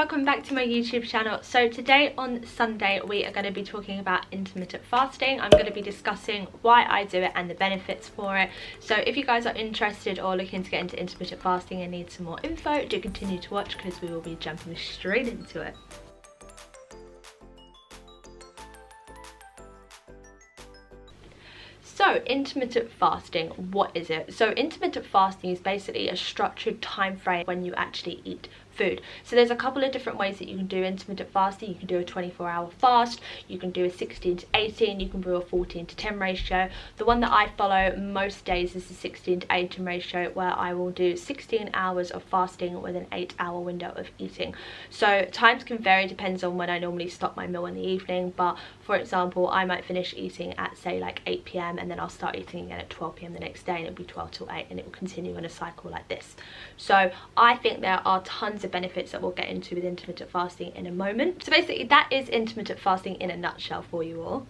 welcome back to my YouTube channel. So today on Sunday we are going to be talking about intermittent fasting. I'm going to be discussing why I do it and the benefits for it. So if you guys are interested or looking to get into intermittent fasting and need some more info, do continue to watch because we will be jumping straight into it. So intermittent fasting, what is it? So intermittent fasting is basically a structured time frame when you actually eat food. So there's a couple of different ways that you can do intermittent fasting. You can do a 24-hour fast, you can do a 16-18, you can do a 14-10 ratio. The one that I follow most days is the 16-18 ratio, where I will do 16 hours of fasting with an 8-hour window of eating. So times can vary, depends on when I normally stop my meal in the evening, but for example I might finish eating at say like 8 p.m. and then I'll start eating again at 12 p.m. the next day, and it'll be 12 till 8, and it will continue in a cycle like this. So I think there are tons of benefits that we'll get into with intermittent fasting in a moment. So basically that is intermittent fasting in a nutshell for you all.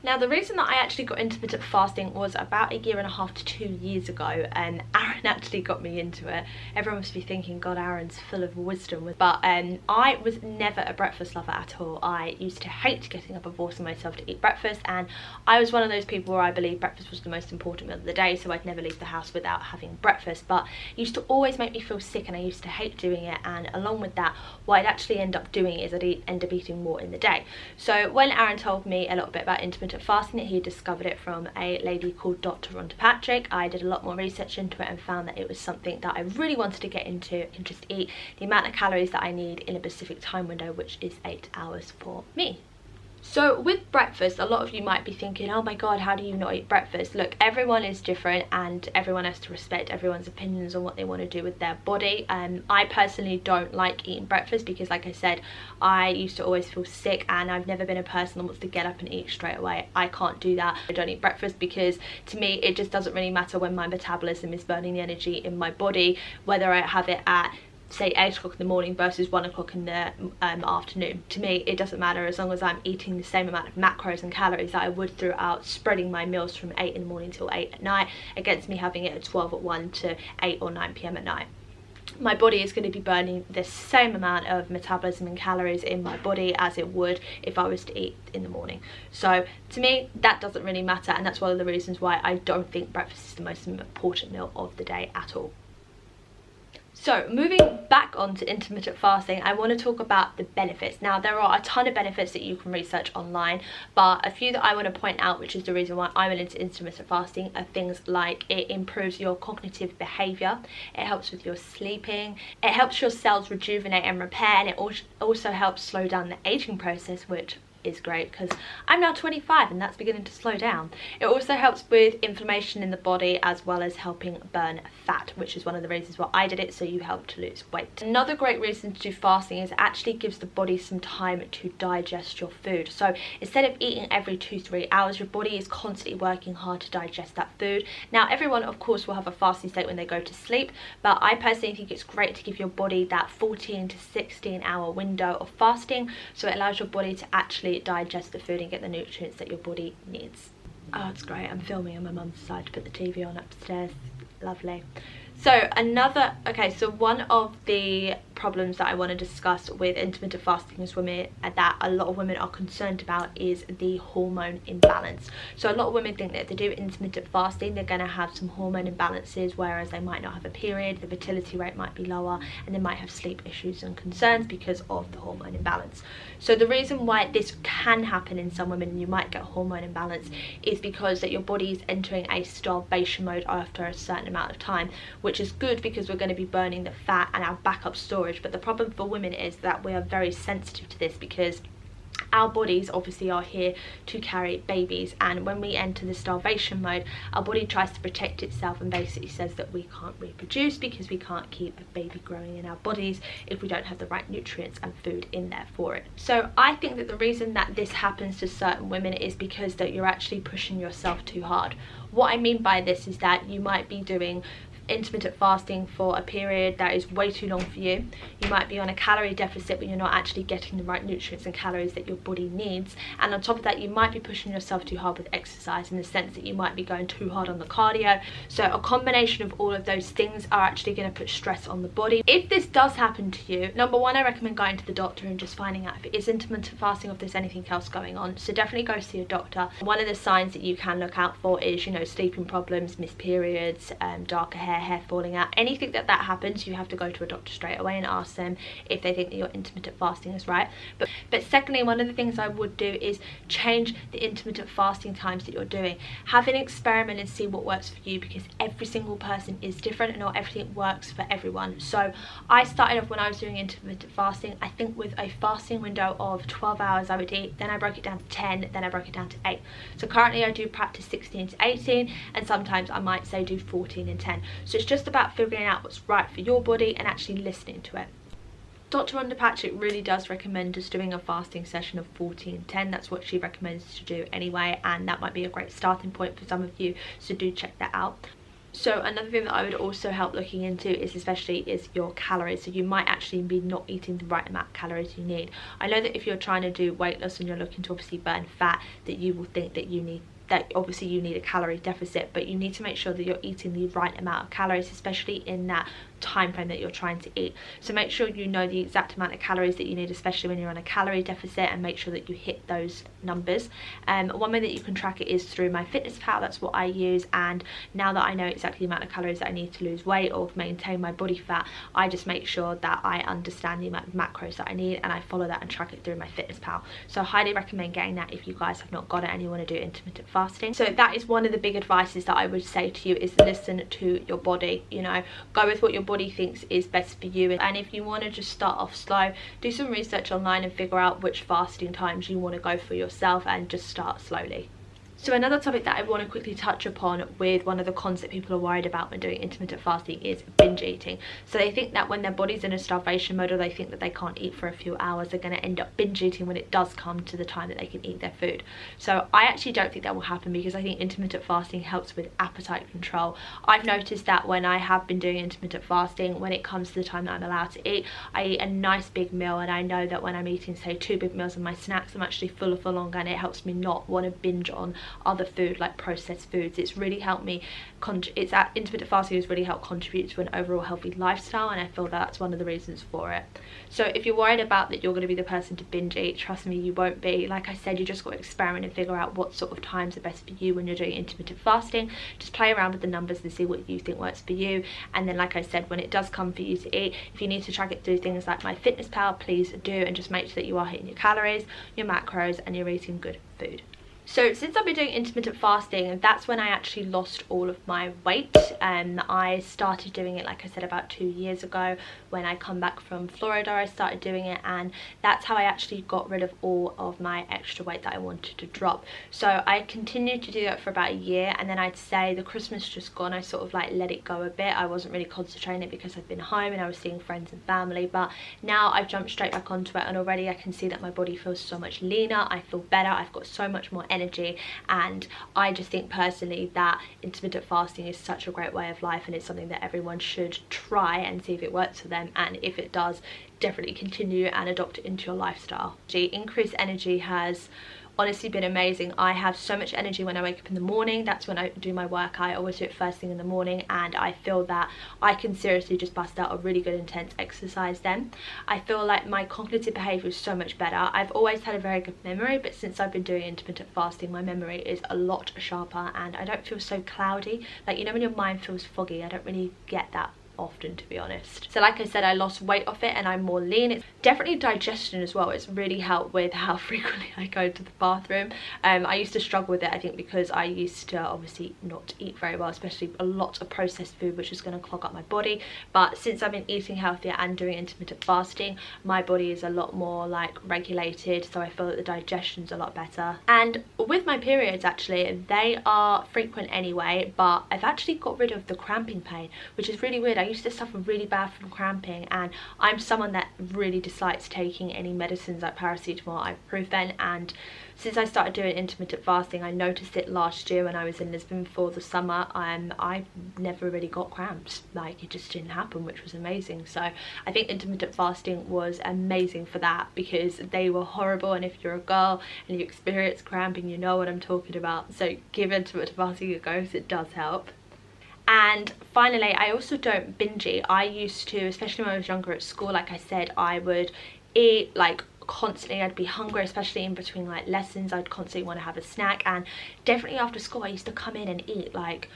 Now the reason that I actually got intermittent fasting was about 1.5 years to 2 years ago, and Aaron actually got me into it. Everyone must be thinking, God, Aaron's full of wisdom. But I was never a breakfast lover at all. I used to hate getting up and forcing myself to eat breakfast, and I was one of those people where I believe breakfast was the most important meal of the day, so I'd never leave the house without having breakfast. But it used to always make me feel sick and I used to hate doing it, and along with that what I'd actually end up doing is I'd end up eating more in the day. So when Aaron told me a little bit about intermittent fasting, that he discovered it from a lady called Dr. Rhonda Patrick, I did a lot more research into it and found that it was something that I really wanted to get into and just eat the amount of calories that I need in a specific time window, which is 8 hours for me. So with breakfast, a lot of you might be thinking, oh my god, how do you not eat breakfast? Look, everyone is different and everyone has to respect everyone's opinions on what they want to do with their body. I personally don't like eating breakfast because, like I said, I used to always feel sick, and I've never been a person that wants to get up and eat straight away. I can't do that. I don't eat breakfast because to me it just doesn't really matter when my metabolism is burning the energy in my body, whether I have it at say 8 o'clock in the morning versus 1 o'clock in the afternoon. To me it doesn't matter as long as I'm eating the same amount of macros and calories that I would throughout spreading my meals from 8 in the morning till 8 at night, against me having it at 12 at 1 to 8 or 9 p.m. at night. My body is going to be burning the same amount of metabolism and calories in my body as it would if I was to eat in the morning. So to me that doesn't really matter, and that's one of the reasons why I don't think breakfast is the most important meal of the day at all. So moving back onto intermittent fasting, I want to talk about the benefits. Now there are a ton of benefits that you can research online, but a few that I want to point out, which is the reason why I went into intermittent fasting, are things like it improves your cognitive behaviour, it helps with your sleeping, it helps your cells rejuvenate and repair, and it also helps slow down the aging process, which is great because I'm now 25 and that's beginning to slow down. It also helps with inflammation in the body, as well as helping burn fat, which is one of the reasons why I did it, so you help to lose weight. Another great reason to do fasting is it actually gives the body some time to digest your food. So instead of eating every 2-3 hours, your body is constantly working hard to digest that food. Now everyone of course will have a fasting state when they go to sleep, but I personally think it's great to give your body that 14 to 16 hour window of fasting, so it allows your body to actually digest the food and get the nutrients that your body needs. Oh, it's great. I'm filming on my mum's side to put the TV on upstairs. Lovely. So so one of the problems that I want to discuss with intermittent fasting is that a lot of women are concerned about is the hormone imbalance. So a lot of women think that if they do intermittent fasting they're going to have some hormone imbalances, whereas they might not have a period, the fertility rate might be lower, and they might have sleep issues and concerns because of the hormone imbalance. So the reason why this can happen in some women, and you might get a hormone imbalance, is because that your body is entering a starvation mode after a certain amount of time, which is good because we're going to be burning the fat and our backup storage. But the problem for women is that we are very sensitive to this because our bodies obviously are here to carry babies, and when we enter the starvation mode our body tries to protect itself and basically says that we can't reproduce because we can't keep a baby growing in our bodies if we don't have the right nutrients and food in there for it. So I think that the reason that this happens to certain women is because that you're actually pushing yourself too hard. What I mean by this is that you might be doing intermittent fasting for a period that is way too long for you. You might be on a calorie deficit but you're not actually getting the right nutrients and calories that your body needs, and on top of that you might be pushing yourself too hard with exercise, in the sense that you might be going too hard on the cardio. So a combination of all of those things are actually going to put stress on the body. If this does happen to you, number one, I recommend going to the doctor and just finding out if it is intermittent fasting or if there's anything else going on. So definitely go see a doctor. One of the signs that you can look out for is, you know, sleeping problems, missed periods, darker hair falling out. Anything that happens, you have to go to a doctor straight away and ask them if they think that your intermittent fasting is right. But secondly, one of the things I would do is change the intermittent fasting times that you're doing. Have an experiment and see what works for you, because every single person is different and not everything works for everyone. So I started off when I was doing intermittent fasting, I think with a fasting window of 12 hours I would eat, then I broke it down to 10, then I broke it down to 8. So currently I do practice 16 to 18, and sometimes I might say do 14 and 10. So it's just about figuring out what's right for your body and actually listening to it. Dr. Rhonda Patrick really does recommend just doing a fasting session of 14-10. That's what she recommends to do anyway, and that might be a great starting point for some of you, so do check that out. So another thing that I would also help looking into is your calories. So you might actually be not eating the right amount of calories you need. I know that if you're trying to do weight loss and you're looking to obviously burn fat, that you will think that you need a calorie deficit, but you need to make sure that you're eating the right amount of calories, especially in that time frame that you're trying to eat. So make sure you know the exact amount of calories that you need, especially when you're on a calorie deficit, and make sure that you hit those numbers. One way that you can track it is through MyFitnessPal. That's what I use, and now that I know exactly the amount of calories that I need to lose weight or maintain my body fat, I just make sure that I understand the amount of macros that I need, and I follow that and track it through MyFitnessPal. So I highly recommend getting that if you guys have not got it and you want to do intermittent fasting. So that is one of the big advices that I would say to you, is listen to your body. You know, go with what your body thinks is best for you, and if you want to just start off slow, do some research online and figure out which fasting times you want to go for yourself, and just start slowly. So another topic that I want to quickly touch upon with one of the cons that people are worried about when doing intermittent fasting is binge eating. So they think that when their body's in a starvation mode, or they think that they can't eat for a few hours, they're going to end up binge eating when it does come to the time that they can eat their food. So I actually don't think that will happen, because I think intermittent fasting helps with appetite control. I've noticed that when I have been doing intermittent fasting, when it comes to the time that I'm allowed to eat, I eat a nice big meal, and I know that when I'm eating say 2 big meals and my snacks, I'm actually fuller for longer, and it helps me not want to binge on other food like processed foods. It's really helped me intermittent fasting has really helped contribute to an overall healthy lifestyle, and I feel that's one of the reasons for it. So if you're worried about that you're going to be the person to binge eat, trust me, you won't be. Like I said, you just got to experiment and figure out what sort of times are best for you when you're doing intermittent fasting. Just play around with the numbers and see what you think works for you, and then like I said, when it does come for you to eat, if you need to track it through things like MyFitnessPal, please do, and just make sure that you are hitting your calories, your macros, and you're eating good food. So since I've been doing intermittent fasting, that's when I actually lost all of my weight. I started doing it, like I said, about 2 years ago. When I come back from Florida, I started doing it, and that's how I actually got rid of all of my extra weight that I wanted to drop. So I continued to do that for about a year, and then I'd say the Christmas just gone, I sort of like let it go a bit. I wasn't really concentrating it because I've been home and I was seeing friends and family, but now I've jumped straight back onto it, and already I can see that my body feels so much leaner. I feel better. I've got so much more energy, and I just think personally that intermittent fasting is such a great way of life, and it's something that everyone should try and see if it works for them, and if it does, definitely continue and adopt it into your lifestyle. Increased energy has honestly been amazing. I have so much energy when I wake up in the morning. That's when I do my work. I always do it first thing in the morning, and I feel that I can seriously just bust out a really good intense exercise then. I feel like my cognitive behavior is so much better. I've always had a very good memory, but since I've been doing intermittent fasting, my memory is a lot sharper, and I don't feel so cloudy. Like, you know when your mind feels foggy, I don't really get that often, to be honest. So like I said, I lost weight off it and I'm more lean. It's definitely digestion as well. It's really helped with how frequently I go to the bathroom. I used to struggle with it, I think, because I used to obviously not eat very well, especially a lot of processed food, which is going to clog up my body. But since I've been eating healthier and doing intermittent fasting, my body is a lot more like regulated, so I feel that the digestion's a lot better. And with my periods, actually, they are frequent anyway, but I've actually got rid of the cramping pain, which is really weird. I used to suffer really bad from cramping, and I'm someone that really dislikes taking any medicines like paracetamol, ibuprofen, and since I started doing intermittent fasting, I noticed it last year when I was in Lisbon for the summer. I never really got cramps, like it just didn't happen, which was amazing. So I think intermittent fasting was amazing for that, because they were horrible, and if you're a girl and you experience cramping, you know what I'm talking about. So give intermittent fasting a go, because it does help. And finally, I also don't binge eat. I used to, especially when I was younger at school, like I said, I would eat like constantly. I'd be hungry, especially in between like lessons. I'd constantly want to have a snack, and definitely after school I used to come in and eat like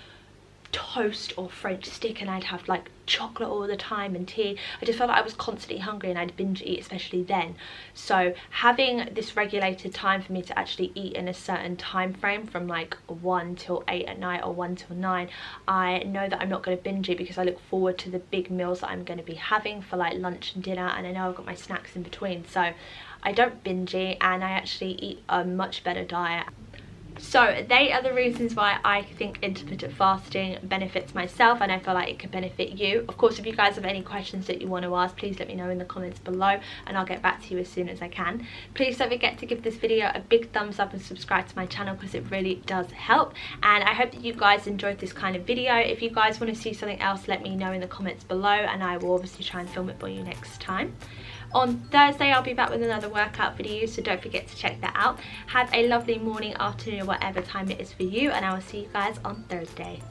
toast or French stick, and I'd have like chocolate all the time and tea. I just felt like I was constantly hungry, and I'd binge eat, especially then. So having this regulated time for me to actually eat in a certain time frame, from like 1 till 8 at night or 1 till 9, I know that I'm not going to binge eat, because I look forward to the big meals that I'm going to be having for like lunch and dinner, and I know I've got my snacks in between. So I don't binge eat, and I actually eat a much better diet. So they are the reasons why I think intermittent fasting benefits myself, and I feel like it could benefit you. Of course, if you guys have any questions that you want to ask, please let me know in the comments below, and I'll get back to you as soon as I can. Please don't forget to give this video a big thumbs up and subscribe to my channel, because it really does help. And I hope that you guys enjoyed this kind of video. If you guys want to see something else, let me know in the comments below, and I will obviously try and film it for you next time. On Thursday, I'll be back with another workout video, so don't forget to check that out. Have a lovely morning, afternoon, whatever time it is for you, and I will see you guys on Thursday.